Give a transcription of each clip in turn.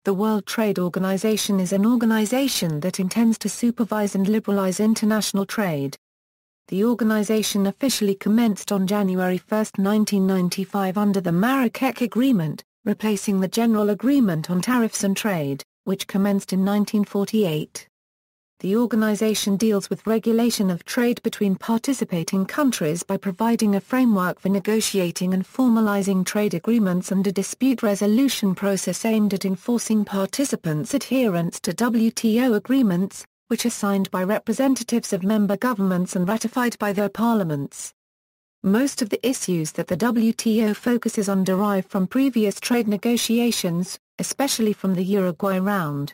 The World Trade Organization is an organization that intends to supervise and liberalize international trade. The organization officially commenced on January 1, 1995 under the Marrakech Agreement, replacing the General Agreement on Tariffs and Trade, which commenced in 1948. The organization deals with regulation of trade between participating countries by providing a framework for negotiating and formalizing trade agreements and a dispute resolution process aimed at enforcing participants' adherence to WTO agreements, which are signed by representatives of member governments and ratified by their parliaments. Most of the issues that the WTO focuses on derive from previous trade negotiations, especially from the Uruguay Round.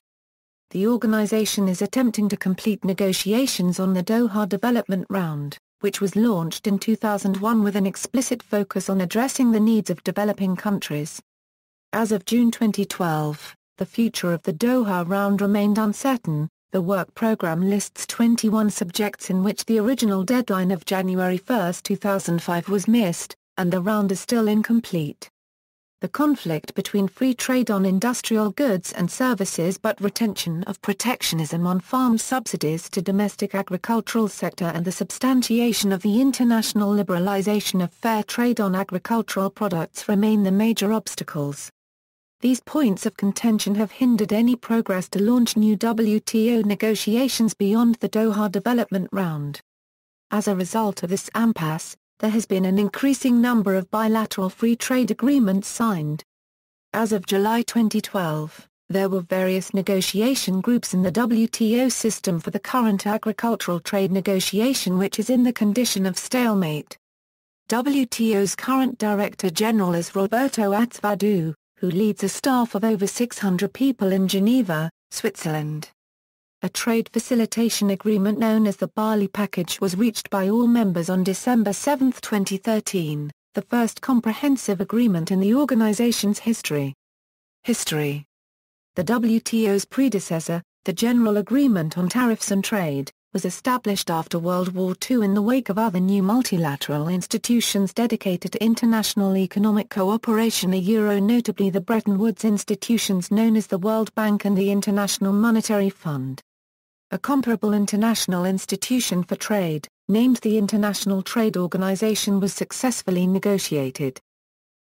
The organization is attempting to complete negotiations on the Doha Development Round, which was launched in 2001 with an explicit focus on addressing the needs of developing countries. As of June 2012, the future of the Doha Round remained uncertain. The work program lists 21 subjects in which the original deadline of January 1, 2005 was missed, and the round is still incomplete. The conflict between free trade on industrial goods and services but retention of protectionism on farm subsidies to domestic agricultural sector and the substantiation of the international liberalization of fair trade on agricultural products remain the major obstacles. These points of contention have hindered any progress to launch new WTO negotiations beyond the Doha Development Round. As a result of this impasse, there has been an increasing number of bilateral free trade agreements signed. As of July 2012, there were various negotiation groups in the WTO system for the current agricultural trade negotiation, which is in the condition of stalemate. WTO's current Director General is Roberto Azevedo, who leads a staff of over 600 people in Geneva, Switzerland. A trade facilitation agreement known as the Bali Package was reached by all members on December 7, 2013, the first comprehensive agreement in the organization's history. The WTO's predecessor, the General Agreement on Tariffs and Trade, was established after World War II in the wake of other new multilateral institutions dedicated to international economic cooperation, notably the Bretton Woods institutions known as the World Bank and the International Monetary Fund. A comparable international institution for trade, named the International Trade Organization, was successfully negotiated.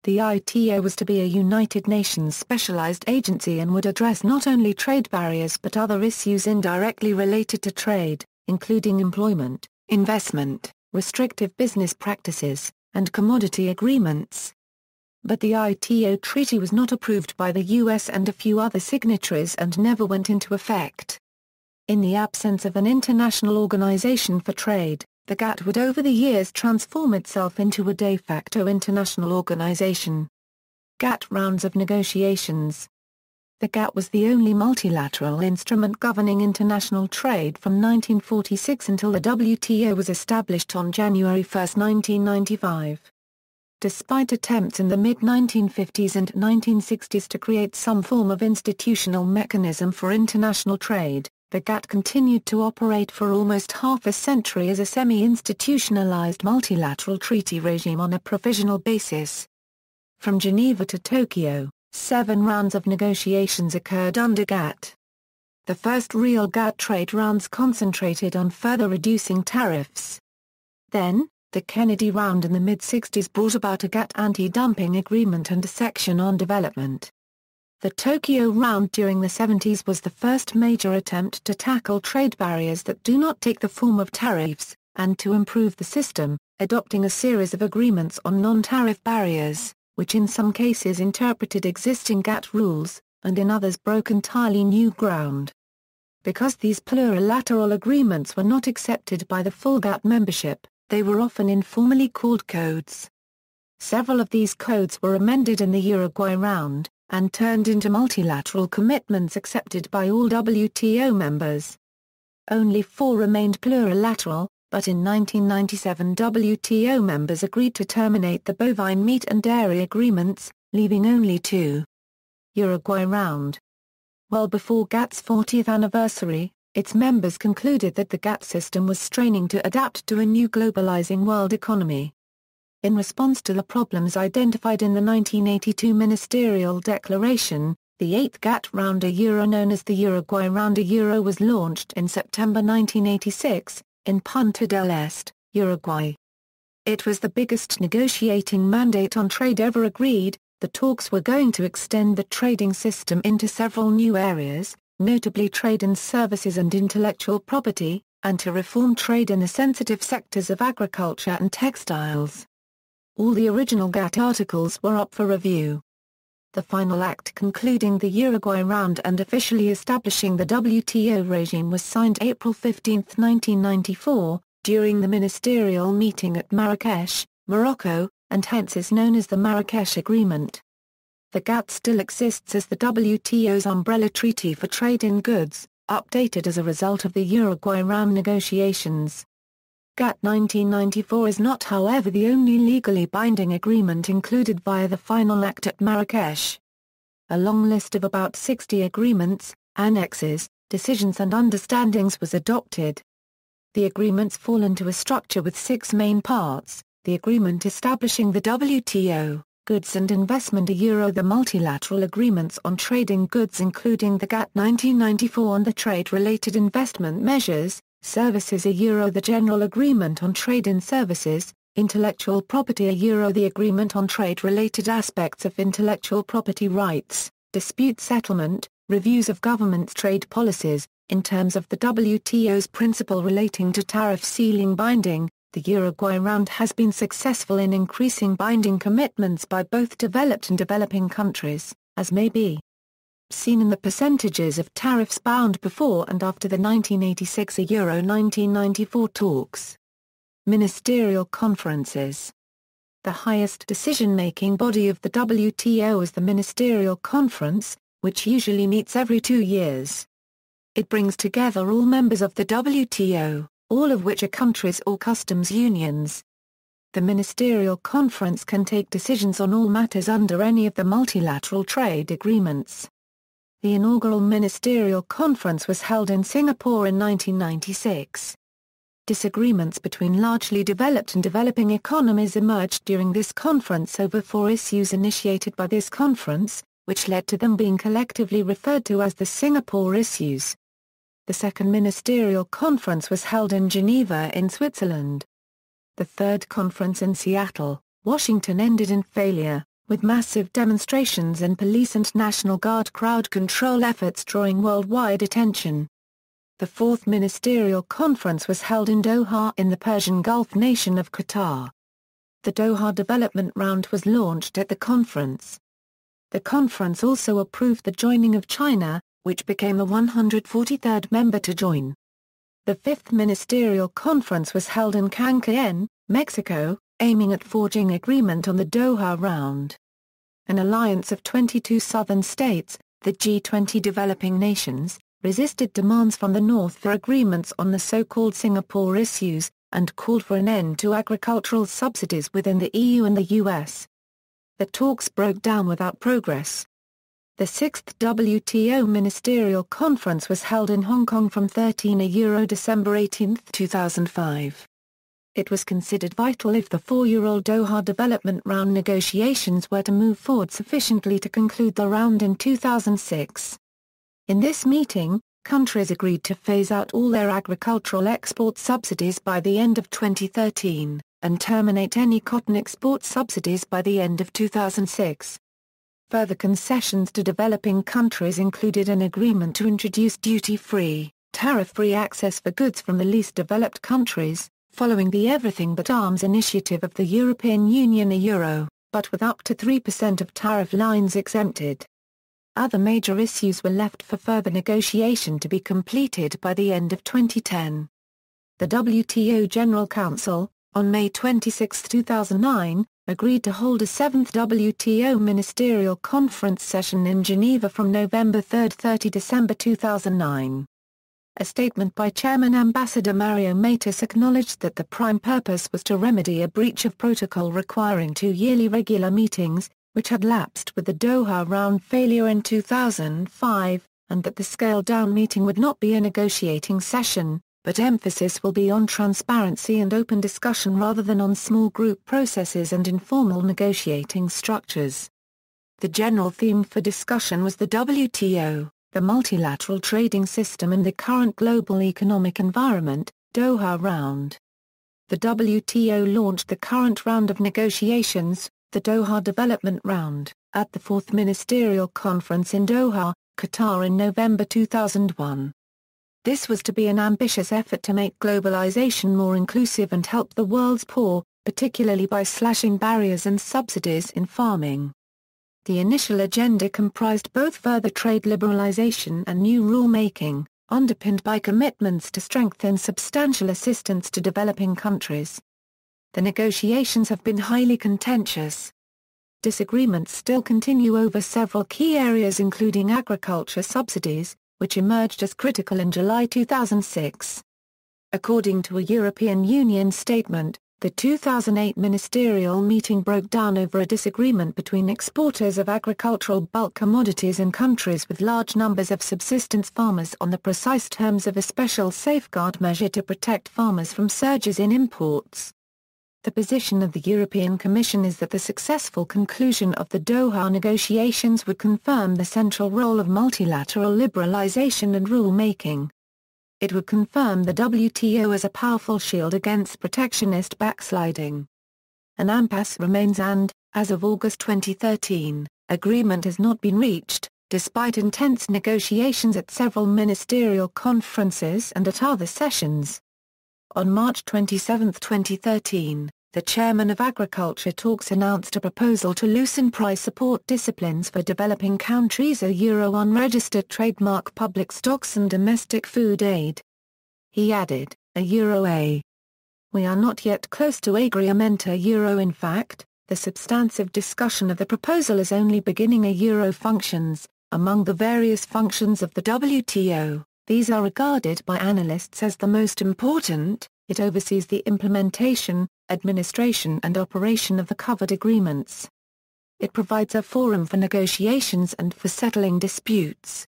The ITO was to be a United Nations specialized agency and would address not only trade barriers but other issues indirectly related to trade, including employment, investment, restrictive business practices, and commodity agreements. But the ITO treaty was not approved by the US and a few other signatories and never went into effect. In the absence of an international organization for trade, the Gatt would over the years transform itself into a de facto international organization. Gatt rounds of negotiations. The Gatt was the only multilateral instrument governing international trade from 1946 until the WTO was established on January 1, 1995. Despite attempts in the mid-1950s and 1960s to create some form of institutional mechanism for international trade, the Gatt continued to operate for almost half a century as a semi-institutionalized multilateral treaty regime on a provisional basis. From Geneva to Tokyo, 7 rounds of negotiations occurred under Gatt. The first real Gatt trade rounds concentrated on further reducing tariffs. Then, the Kennedy Round in the mid-60s brought about a Gatt anti-dumping agreement and a section on development. The Tokyo Round during the 70s was the first major attempt to tackle trade barriers that do not take the form of tariffs, and to improve the system, adopting a series of agreements on non-tariff barriers, which in some cases interpreted existing Gatt rules, and in others broke entirely new ground. Because these plurilateral agreements were not accepted by the full Gatt membership, they were often informally called codes. Several of these codes were amended in the Uruguay Round, and turned into multilateral commitments accepted by all WTO members. Only 4 remained plurilateral, but in 1997 WTO members agreed to terminate the bovine meat and dairy agreements, leaving only 2. Uruguay Round. Well before Gatt's 40th anniversary, its members concluded that the Gatt system was straining to adapt to a new globalizing world economy. In response to the problems identified in the 1982 Ministerial Declaration, The 8th Gatt Round known as the Uruguay Round was launched in September 1986, in Punta del Este, Uruguay. It was the biggest negotiating mandate on trade ever agreed. The talks were going to extend the trading system into several new areas, notably trade in services and intellectual property, and to reform trade in the sensitive sectors of agriculture and textiles. All the original Gatt articles were up for review. The final act concluding the Uruguay Round and officially establishing the WTO regime was signed April 15, 1994, during the ministerial meeting at Marrakech, Morocco, and hence is known as the Marrakech Agreement. The Gatt still exists as the WTO's umbrella treaty for trade in goods, updated as a result of the Uruguay Round negotiations. Gatt 1994 is not however the only legally binding agreement included via the final act at Marrakech. A long list of about 60 agreements, annexes, decisions and understandings was adopted. The agreements fall into a structure with 6 main parts: the agreement establishing the WTO, goods and investment the multilateral agreements on trading goods including the Gatt 1994 on the trade-related investment measures, services the general agreement on trade in services, intellectual property the agreement on trade-related aspects of intellectual property rights, dispute settlement, reviews of government's trade policies, in terms of the WTO's principle relating to tariff ceiling binding. The Uruguay Round has been successful in increasing binding commitments by both developed and developing countries, as may be seen in the percentages of tariffs bound before and after the 1986 1994 talks. Ministerial Conferences. The highest decision-making body of the WTO is the Ministerial Conference, which usually meets every 2 years. It brings together all members of the WTO, all of which are countries or customs unions. The Ministerial Conference can take decisions on all matters under any of the multilateral trade agreements. The inaugural Ministerial Conference was held in Singapore in 1996. Disagreements between largely developed and developing economies emerged during this conference over 4 issues initiated by this conference, which led to them being collectively referred to as the Singapore issues. The second Ministerial Conference was held in Geneva in Switzerland. The third conference in Seattle, Washington ended in failure, with massive demonstrations and police and National Guard crowd control efforts drawing worldwide attention. The fourth Ministerial Conference was held in Doha in the Persian Gulf nation of Qatar. The Doha Development Round was launched at the conference. The conference also approved the joining of China, which became the 143rd member to join. The fifth Ministerial Conference was held in Cancun, Mexico, aiming at forging agreement on the Doha Round. An alliance of 22 southern states, the G20 developing nations, resisted demands from the North for agreements on the so-called Singapore issues, and called for an end to agricultural subsidies within the EU and the US. The talks broke down without progress. The sixth WTO Ministerial Conference was held in Hong Kong from December 18, 2005. It was considered vital if the 4-year-old Doha Development Round negotiations were to move forward sufficiently to conclude the round in 2006. In this meeting, countries agreed to phase out all their agricultural export subsidies by the end of 2013, and terminate any cotton export subsidies by the end of 2006. Further concessions to developing countries included an agreement to introduce duty-free, tariff-free access for goods from the least developed countries, following the Everything But Arms initiative of the European Union but with up to 3% of tariff lines exempted. Other major issues were left for further negotiation to be completed by the end of 2010. The WTO General Council, on May 26, 2009, agreed to hold a 7th WTO Ministerial Conference session in Geneva from November 3–30 December 2009. A statement by Chairman Ambassador Mario Matus acknowledged that the prime purpose was to remedy a breach of protocol requiring 2 yearly regular meetings, which had lapsed with the Doha Round failure in 2005, and that the scaled-down meeting would not be a negotiating session, but emphasis will be on transparency and open discussion rather than on small group processes and informal negotiating structures. The general theme for discussion was the WTO, the multilateral trading system and the current global economic environment, Doha Round. The WTO launched the current round of negotiations, the Doha Development Round, at the 4th Ministerial Conference in Doha, Qatar in November 2001. This was to be an ambitious effort to make globalization more inclusive and help the world's poor, particularly by slashing barriers and subsidies in farming. The initial agenda comprised both further trade liberalization and new rulemaking, underpinned by commitments to strengthen substantial assistance to developing countries. The negotiations have been highly contentious. Disagreements still continue over several key areas including agriculture subsidies, which emerged as critical in July 2006. According to a European Union statement, the 2008 ministerial meeting broke down over a disagreement between exporters of agricultural bulk commodities and countries with large numbers of subsistence farmers on the precise terms of a special safeguard measure to protect farmers from surges in imports. The position of the European Commission is that the successful conclusion of the Doha negotiations would confirm the central role of multilateral liberalization and rule-making. It would confirm the WTO as a powerful shield against protectionist backsliding. An impasse remains and, as of August 2013, agreement has not been reached, despite intense negotiations at several ministerial conferences and at other sessions. On March 27, 2013, the chairman of Agriculture Talks announced a proposal to loosen price support disciplines for developing countries, a Euro unregistered trademark public stocks and domestic food aid. He added, a Euro A. We are not yet close to agreement a Euro. In fact, the substantive discussion of the proposal is only beginning. A Euro functions. Among the various functions of the WTO, these are regarded by analysts as the most important. It oversees the implementation, administration and operation of the covered agreements. It provides a forum for negotiations and for settling disputes.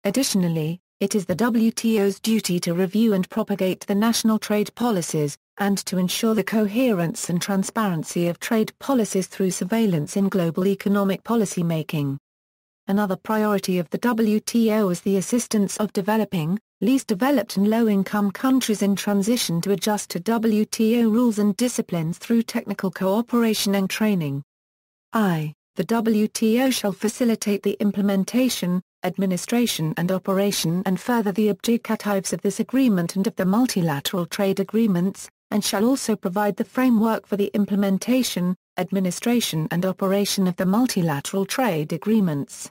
Additionally, it is the WTO's duty to review and propagate the national trade policies, and to ensure the coherence and transparency of trade policies through surveillance in global economic policy making. Another priority of the WTO is the assistance of developing, least developed and low-income countries in transition to adjust to WTO rules and disciplines through technical cooperation and training. The WTO shall facilitate the implementation, administration and operation and further the objectives of this agreement and of the multilateral trade agreements, and shall also provide the framework for the implementation, administration and operation of the multilateral trade agreements.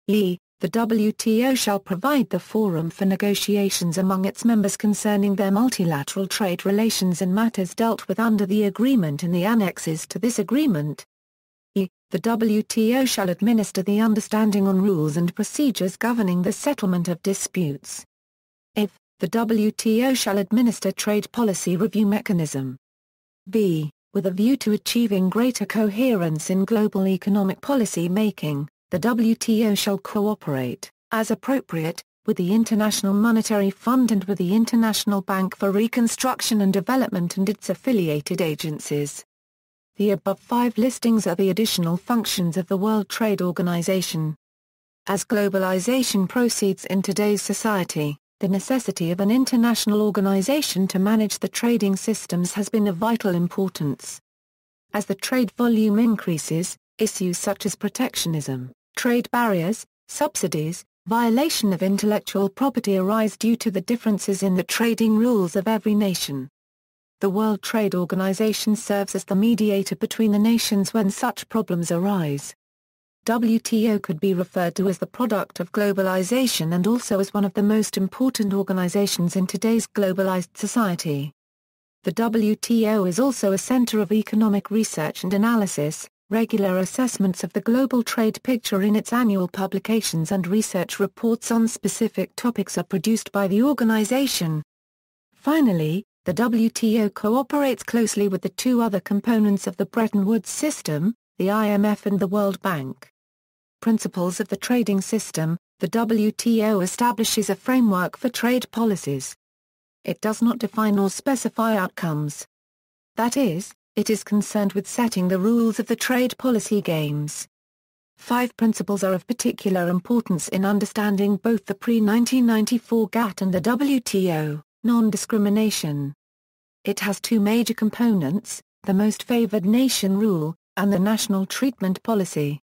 The WTO shall provide the forum for negotiations among its members concerning their multilateral trade relations and matters dealt with under the agreement and the annexes to this agreement. The WTO shall administer the understanding on rules and procedures governing the settlement of disputes. The WTO shall administer trade policy review mechanism. With a view to achieving greater coherence in global economic policy making, the WTO shall cooperate, as appropriate, with the International Monetary Fund and with the International Bank for Reconstruction and Development and its affiliated agencies. The above 5 listings are the additional functions of the World Trade Organization. As globalization proceeds in today's society, the necessity of an international organization to manage the trading systems has been of vital importance. As the trade volume increases, issues such as protectionism, trade barriers, subsidies, violation of intellectual property arise due to the differences in the trading rules of every nation. The World Trade Organization serves as the mediator between the nations when such problems arise. WTO could be referred to as the product of globalization and also as one of the most important organizations in today's globalized society. The WTO is also a center of economic research and analysis. Regular assessments of the global trade picture in its annual publications and research reports on specific topics are produced by the organization. Finally, the WTO cooperates closely with the 2 other components of the Bretton Woods system, the IMF and the World Bank. Principles of the trading system: the WTO establishes a framework for trade policies. It does not define or specify outcomes. That is, it is concerned with setting the rules of the trade policy games. 5 principles are of particular importance in understanding both the pre-1994 Gatt and the WTO, non-discrimination. It has 2 major components, the most favored nation rule, and the national treatment policy.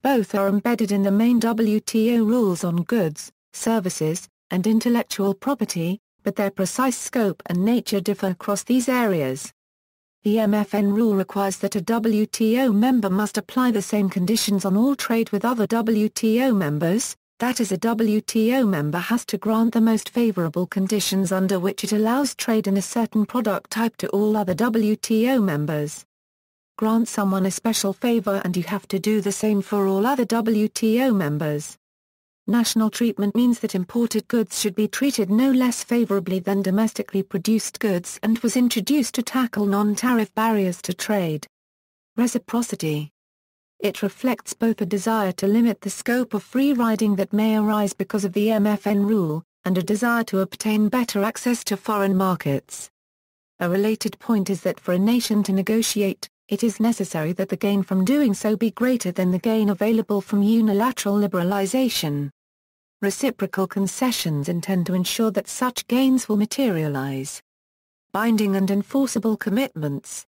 Both are embedded in the main WTO rules on goods, services, and intellectual property, but their precise scope and nature differ across these areas. The Mfn Rule requires that a WTO member must apply the same conditions on all trade with other WTO members, that is, a WTO member has to grant the most favorable conditions under which it allows trade in a certain product type to all other WTO members. Grant someone a special favor and you have to do the same for all other WTO members. National treatment means that imported goods should be treated no less favorably than domestically produced goods and was introduced to tackle non-tariff barriers to trade. Reciprocity. It reflects both a desire to limit the scope of free riding that may arise because of the Mfn Rule, and a desire to obtain better access to foreign markets. A related point is that for a nation to negotiate, it is necessary that the gain from doing so be greater than the gain available from unilateral liberalization. Reciprocal concessions intend to ensure that such gains will materialize. Binding and enforceable commitments.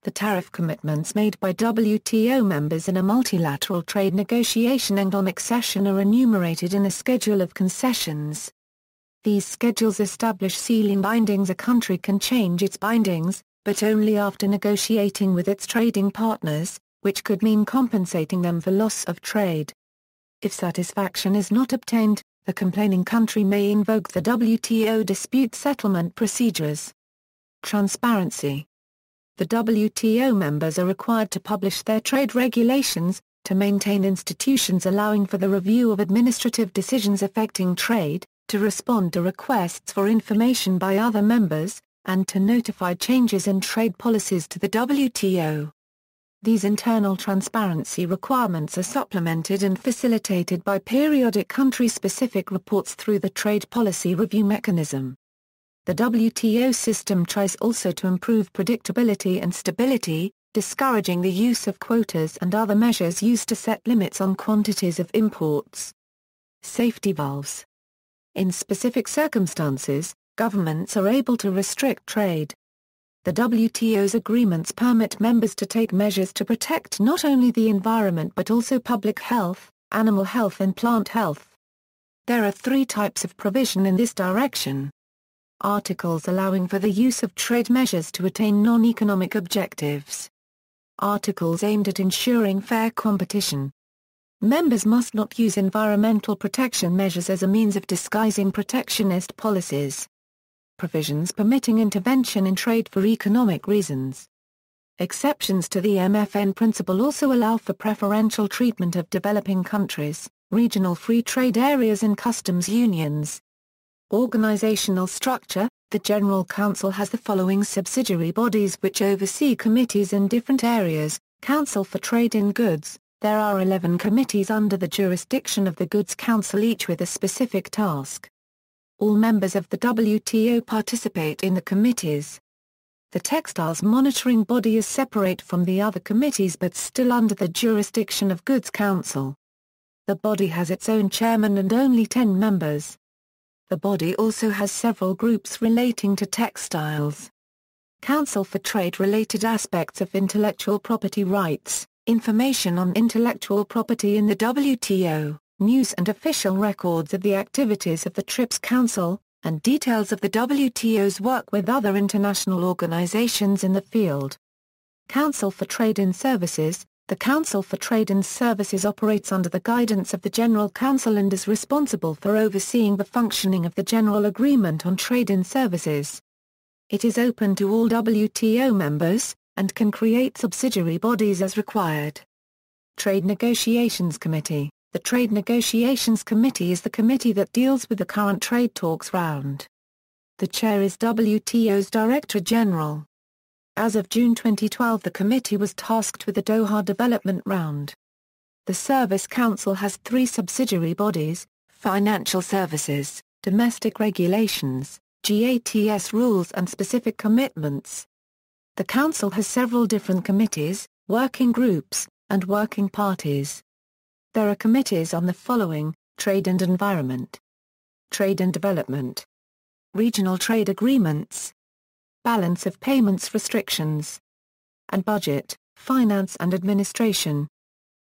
The tariff commitments made by WTO members in a multilateral trade negotiation and on accession are enumerated in a schedule of concessions. These schedules establish ceiling bindings. A country can change its bindings, but only after negotiating with its trading partners, which could mean compensating them for loss of trade. If satisfaction is not obtained, the complaining country may invoke the WTO dispute settlement procedures. Transparency. The WTO members are required to publish their trade regulations, to maintain institutions allowing for the review of administrative decisions affecting trade, to respond to requests for information by other members, and to notify changes in trade policies to the WTO. These internal transparency requirements are supplemented and facilitated by periodic country-specific reports through the Trade Policy Review Mechanism. The WTO system tries also to improve predictability and stability, discouraging the use of quotas and other measures used to set limits on quantities of imports. Safety valves. In specific circumstances, governments are able to restrict trade. The WTO's agreements permit members to take measures to protect not only the environment but also public health, animal health and plant health. There are 3 types of provision in this direction. Articles allowing for the use of trade measures to attain non-economic objectives. Articles aimed at ensuring fair competition. Members must not use environmental protection measures as a means of disguising protectionist policies. Provisions permitting intervention in trade for economic reasons. Exceptions to the Mfn principle also allow for preferential treatment of developing countries, regional free trade areas and customs unions. Organizational structure. The General Council has the following subsidiary bodies which oversee committees in different areas. Council for Trade in Goods. There are 11 committees under the jurisdiction of the Goods Council, each with a specific task. All members of the WTO participate in the committees. The Textiles Monitoring Body is separate from the other committees but still under the jurisdiction of Goods Council. The body has its own chairman and only 10 members. The body also has several groups relating to textiles. Council for Trade-related aspects of intellectual property rights, information on intellectual property in the WTO. News and official records of the activities of the TRIPS Council, and details of the WTO's work with other international organizations in the field. Council for Trade in Services. The Council for Trade in Services operates under the guidance of the General Council and is responsible for overseeing the functioning of the General Agreement on Trade in Services. It is open to all WTO members, and can create subsidiary bodies as required. Trade Negotiations Committee. The Trade Negotiations Committee is the committee that deals with the current trade talks round. The chair is WTO's Director General. As of June 2012, the committee was tasked with the Doha Development Round. The Service Council has 3 subsidiary bodies: Financial Services, Domestic Regulations, GATS Rules and Specific Commitments. The Council has several different committees, working groups, and working parties. There are committees on the following: trade and environment, trade and development, regional trade agreements, balance of payments restrictions, and budget, finance and administration.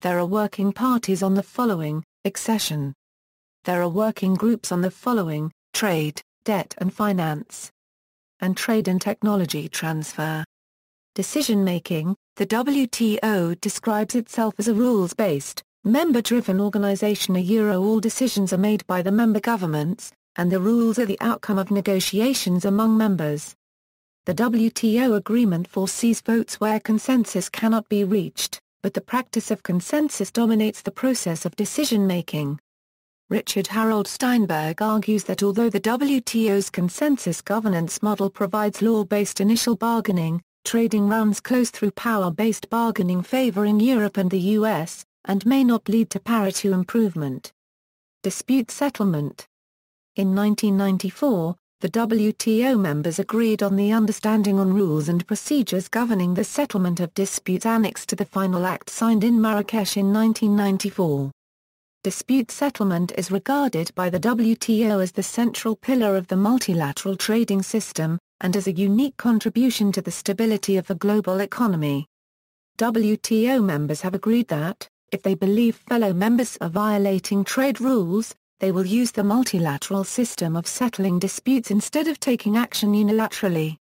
There are working parties on the following: accession. There are working groups on the following: trade, debt and finance, and trade and technology transfer. Decision-making. The WTO describes itself as a rules-based, member-driven organization. All decisions are made by the member governments, and the rules are the outcome of negotiations among members. The WTO agreement foresees votes where consensus cannot be reached, but the practice of consensus dominates the process of decision-making. Richard Harold Steinberg argues that although the WTO's consensus governance model provides law-based initial bargaining, trading rounds close through power-based bargaining favoring Europe and the US, and may not lead to parity improvement. Dispute settlement. In 1994, the WTO members agreed on the Understanding on Rules and Procedures Governing the Settlement of Disputes annexed to the final act signed in Marrakech in 1994. Dispute settlement is regarded by the WTO as the central pillar of the multilateral trading system, and as a unique contribution to the stability of the global economy. WTO members have agreed that, if they believe fellow members are violating trade rules, they will use the multilateral system of settling disputes instead of taking action unilaterally.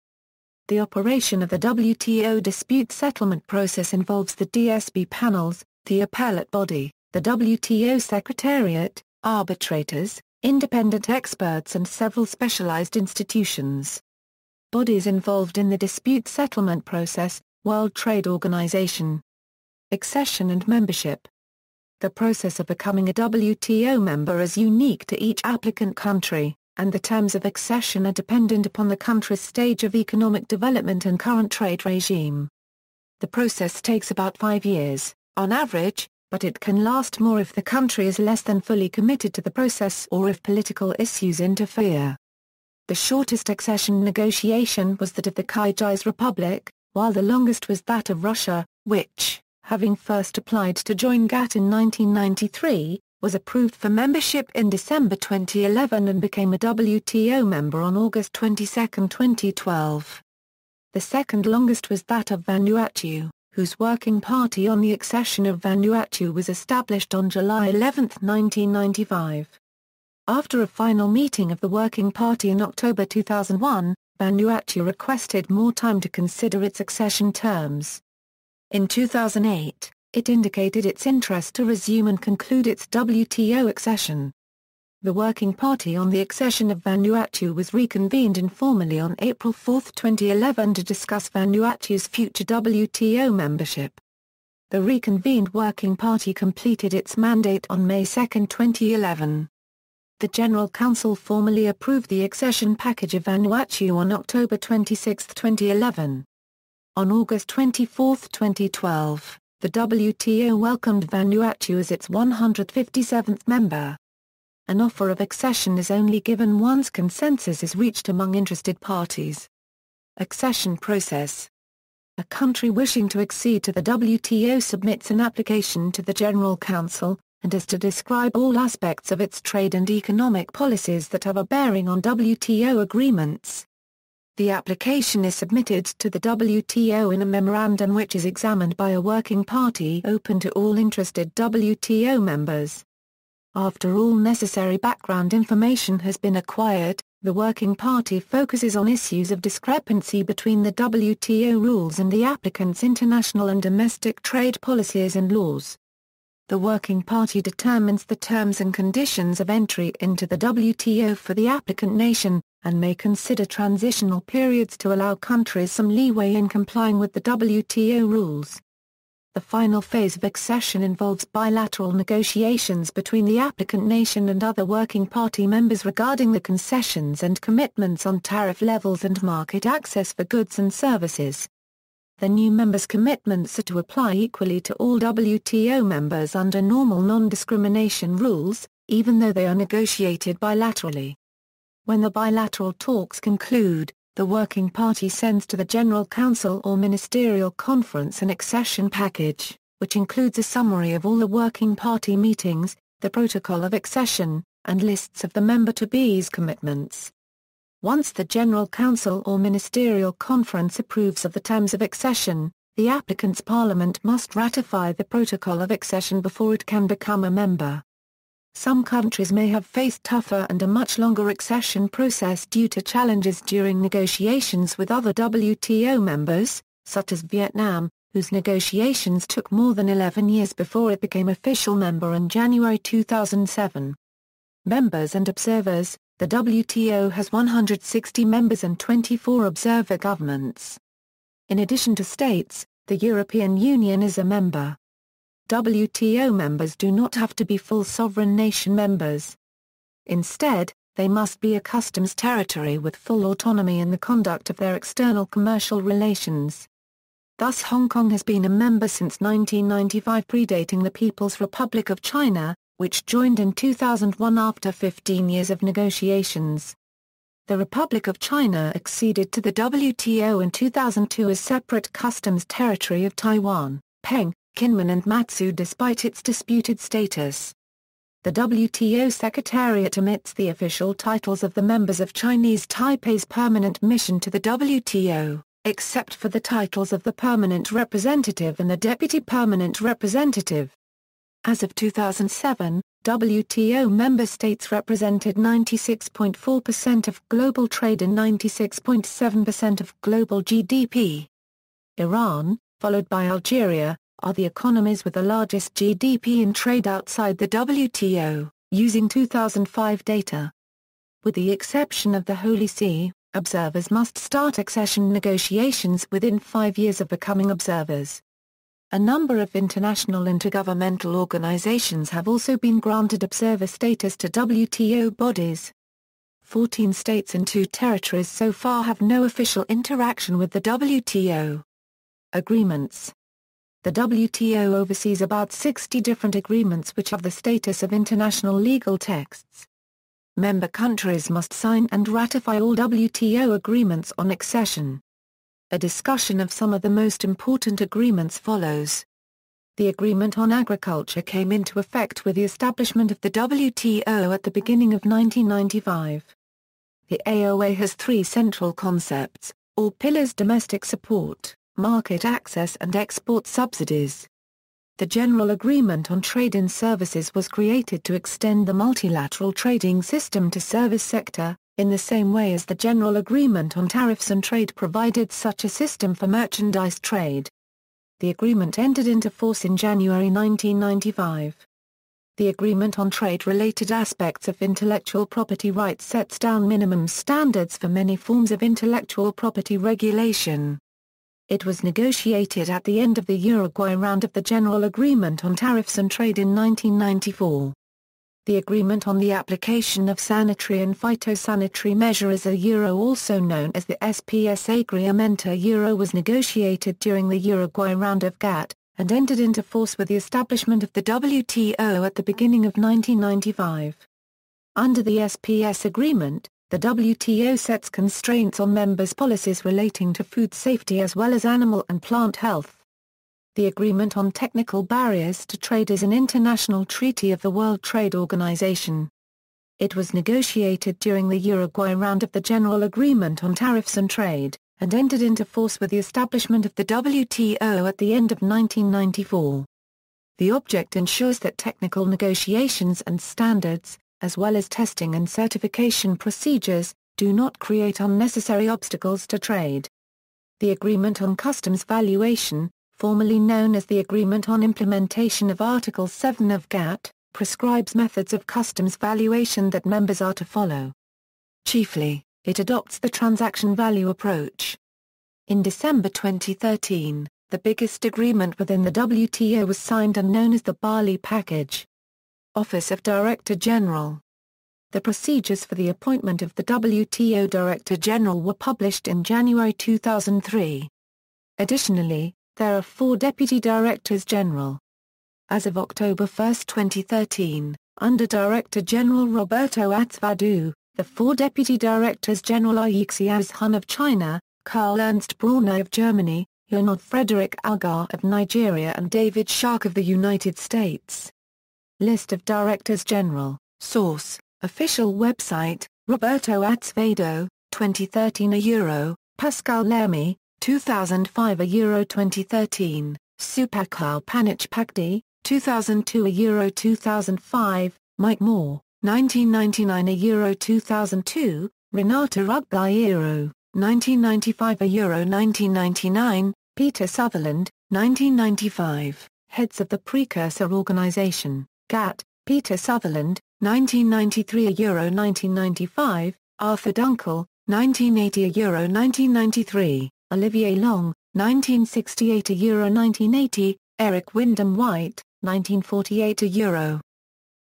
The operation of the WTO dispute settlement process involves the DSB panels, the appellate body, the WTO Secretariat, arbitrators, independent experts and several specialized institutions. Bodies involved in the dispute settlement process: World Trade Organization. Accession and membership. The process of becoming a WTO member is unique to each applicant country, and the terms of accession are dependent upon the country's stage of economic development and current trade regime. The process takes about 5 years, on average, but it can last more if the country is less than fully committed to the process or if political issues interfere. The shortest accession negotiation was that of the Kyrgyz Republic, while the longest was that of Russia, which, having first applied to join Gatt in 1993, was approved for membership in December 2011 and became a WTO member on August 22, 2012. The second longest was that of Vanuatu, whose working party on the accession of Vanuatu was established on July 11, 1995. After a final meeting of the Working Party in October 2001, Vanuatu requested more time to consider its accession terms. In 2008, it indicated its interest to resume and conclude its WTO accession. The Working Party on the accession of Vanuatu was reconvened informally on April 4, 2011 to discuss Vanuatu's future WTO membership. The reconvened Working Party completed its mandate on May 2, 2011. The General Council formally approved the accession package of Vanuatu on October 26, 2011. On August 24, 2012, the WTO welcomed Vanuatu as its 157th member. An offer of accession is only given once consensus is reached among interested parties. Accession process. A country wishing to accede to the WTO submits an application to the General Council, and is to describe all aspects of its trade and economic policies that have a bearing on WTO agreements. The application is submitted to the WTO in a memorandum which is examined by a working party open to all interested WTO members. After all necessary background information has been acquired, the working party focuses on issues of discrepancy between the WTO rules and the applicant's international and domestic trade policies and laws. The working party determines the terms and conditions of entry into the WTO for the applicant nation, and may consider transitional periods to allow countries some leeway in complying with the WTO rules. The final phase of accession involves bilateral negotiations between the applicant nation and other working party members regarding the concessions and commitments on tariff levels and market access for goods and services. The new members' commitments are to apply equally to all WTO members under normal non-discrimination rules, even though they are negotiated bilaterally. When the bilateral talks conclude, the working party sends to the General Council or Ministerial Conference an accession package, which includes a summary of all the working party meetings, the protocol of accession, and lists of the member-to-be's commitments. Once the General Council or Ministerial Conference approves of the terms of accession, the applicant's parliament must ratify the protocol of accession before it can become a member. Some countries may have faced tougher and a much longer accession process due to challenges during negotiations with other WTO members, such as Vietnam, whose negotiations took more than 11 years before it became official member in January 2007. Members and observers. The WTO has 160 members and 24 observer governments. In addition to states, the European Union is a member. WTO members do not have to be full sovereign nation members. Instead, they must be a customs territory with full autonomy in the conduct of their external commercial relations. Thus Hong Kong has been a member since 1995, predating the People's Republic of China, which joined in 2001 after 15 years of negotiations. The Republic of China acceded to the WTO in 2002 as separate customs territory of Taiwan, Peng, Kinmen and Matsu despite its disputed status. The WTO Secretariat omits the official titles of the members of Chinese Taipei's permanent mission to the WTO, except for the titles of the permanent representative and the deputy permanent representative. As of 2007, WTO member states represented 96.4% of global trade and 96.7% of global GDP. Iran, followed by Algeria, are the economies with the largest GDP and trade outside the WTO, using 2005 data. With the exception of the Holy See, observers must start accession negotiations within 5 years of becoming observers. A number of international intergovernmental organizations have also been granted observer status to WTO bodies. 14 states and 2 territories so far have no official interaction with the WTO. Agreements. The WTO oversees about 60 different agreements which have the status of international legal texts. Member countries must sign and ratify all WTO agreements on accession. A discussion of some of the most important agreements follows. The Agreement on Agriculture came into effect with the establishment of the WTO at the beginning of 1995. The AOA has 3 central concepts, or pillars: domestic support, market access and export subsidies. The General Agreement on Trade in Services was created to extend the multilateral trading system to service sector, in the same way as the General Agreement on Tariffs and Trade provided such a system for merchandise trade. The agreement entered into force in January 1995. The Agreement on Trade-related aspects of intellectual property rights sets down minimum standards for many forms of intellectual property regulation. It was negotiated at the end of the Uruguay Round of the General Agreement on Tariffs and Trade in 1994. The Agreement on the Application of Sanitary and Phytosanitary Measures also known as the SPS Agreement was negotiated during the Uruguay Round of Gatt, and entered into force with the establishment of the WTO at the beginning of 1995. Under the SPS Agreement, the WTO sets constraints on members' policies relating to food safety as well as animal and plant health. The Agreement on Technical Barriers to Trade is an international treaty of the World Trade Organization. It was negotiated during the Uruguay Round of the General Agreement on Tariffs and Trade, and entered into force with the establishment of the WTO at the end of 1994. The object ensures that technical negotiations and standards, as well as testing and certification procedures, do not create unnecessary obstacles to trade. The Agreement on Customs Valuation, formerly known as the Agreement on Implementation of Article 7 of Gatt, prescribes methods of customs valuation that members are to follow. Chiefly, it adopts the transaction value approach. In December 2013, the biggest agreement within the WTO was signed and known as the Bali Package. Office of Director General. The procedures for the appointment of the WTO Director General were published in January 2003. Additionally, there are 4 Deputy Directors General. As of October 1, 2013, under Director General Roberto Azevedo, the 4 Deputy Directors General are Yixiao Hun of China, Karl Ernst Brauner of Germany, Leonard Frederick Algar of Nigeria and David Shark of the United States. List of Directors General. Source: official website, Roberto Azevedo, 2013 €, Pascal Lamy, 2005 €, 2013, Supakal Panich Pagdi, 2002 €, 2005, Mike Moore, 1999 €, 2002, Renata Ruggiero, 1995 €, 1999, Peter Sutherland, 1995, Heads of the Precursor Organization, Gatt, Peter Sutherland, 1993 €, 1995, Arthur Dunkel, 1980 €, 1993, Olivier Long, 1968 €, 1980, Eric Wyndham White, 1948 €.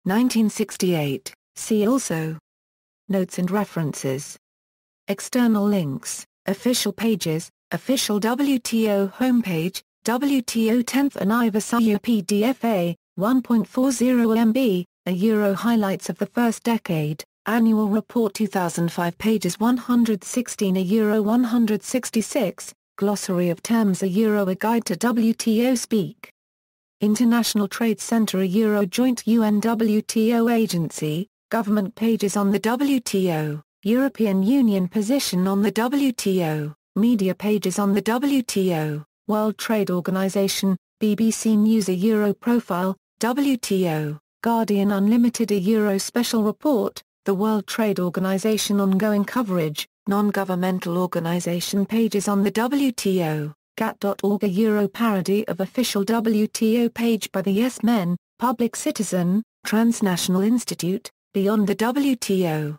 1968, see also. Notes and references. External links, official pages, official WTO homepage, WTO 10th Anniversary PDF 1.40 MB, a highlights of the first decade, Annual Report 2005 pages 116 a 166, Glossary of Terms a Guide to WTO Speak. International Trade Center Joint UN-WTO Agency, Government pages on the WTO, European Union position on the WTO, Media pages on the WTO, World Trade Organization, BBC News Profile, WTO, Guardian Unlimited Special Report, the World Trade Organization ongoing coverage, non-governmental organization pages on the WTO, Gatt.org parody of official WTO page by the Yes Men, Public Citizen, Transnational Institute, Beyond the WTO.